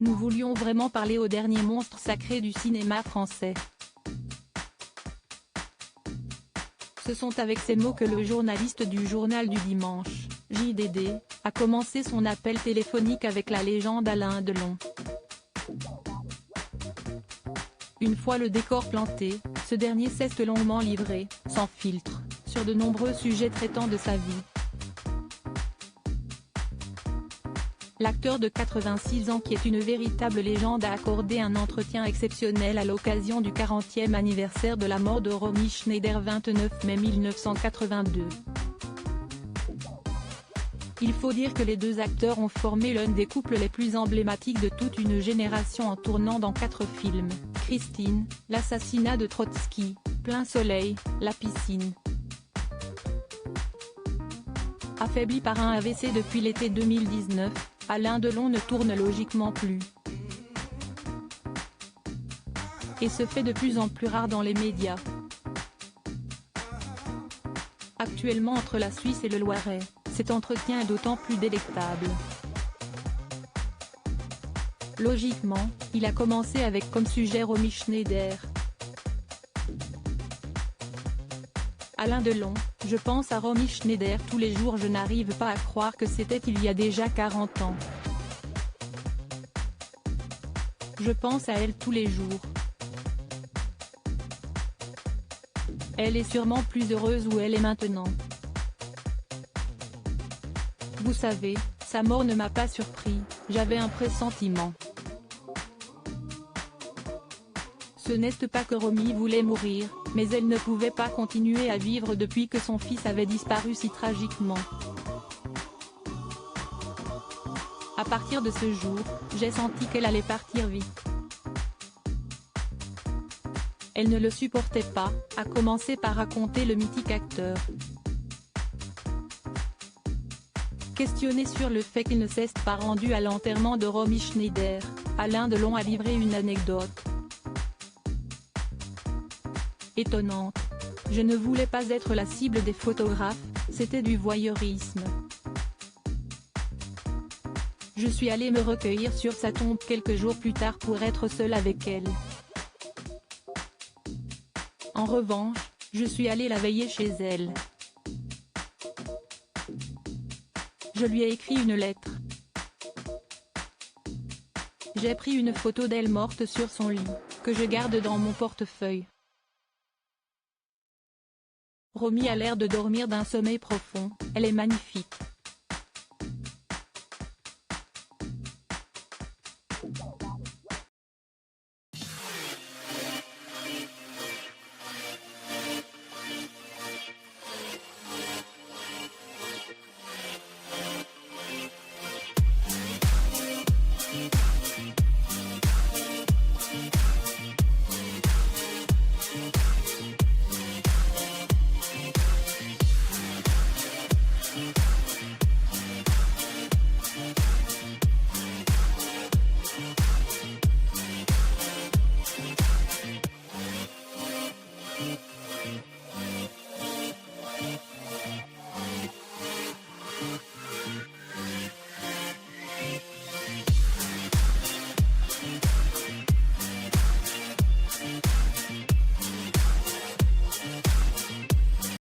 Nous voulions vraiment parler au dernier monstre sacré du cinéma français. Ce sont avec ces mots que le journaliste du Journal du Dimanche, JDD, a commencé son appel téléphonique avec la légende Alain Delon. Une fois le décor planté, ce dernier s'est longuement livré, sans filtre, sur de nombreux sujets traitant de sa vie. L'acteur de 86 ans qui est une véritable légende a accordé un entretien exceptionnel à l'occasion du 40e anniversaire de la mort de Romy Schneider 29 mai 1982. Il faut dire que les deux acteurs ont formé l'un des couples les plus emblématiques de toute une génération en tournant dans 4 films, Christine, l'assassinat de Trotsky, Plein soleil, La piscine. Affaibli par un AVC depuis l'été 2019, Alain Delon ne tourne logiquement plus. Et se fait de plus en plus rare dans les médias. Actuellement entre la Suisse et le Loiret, cet entretien est d'autant plus délectable. Logiquement, il a commencé avec comme sujet Romy Schneider. Alain Delon, je pense à Romy Schneider tous les jours, je n'arrive pas à croire que c'était il y a déjà 40 ans. Je pense à elle tous les jours. Elle est sûrement plus heureuse où elle est maintenant. Vous savez, sa mort ne m'a pas surpris, j'avais un pressentiment. Ce n'est pas que Romy voulait mourir, mais elle ne pouvait pas continuer à vivre depuis que son fils avait disparu si tragiquement. À partir de ce jour, j'ai senti qu'elle allait partir vite. Elle ne le supportait pas, a commencé par raconter le mythique acteur. Questionné sur le fait qu'il ne s'est pas rendu à l'enterrement de Romy Schneider, Alain Delon a livré une anecdote étonnante. Je ne voulais pas être la cible des photographes, c'était du voyeurisme. Je suis allé me recueillir sur sa tombe quelques jours plus tard pour être seul avec elle. En revanche, je suis allé la veiller chez elle. Je lui ai écrit une lettre. J'ai pris une photo d'elle morte sur son lit, que je garde dans mon portefeuille. Romy a l'air de dormir d'un sommeil profond, elle est magnifique.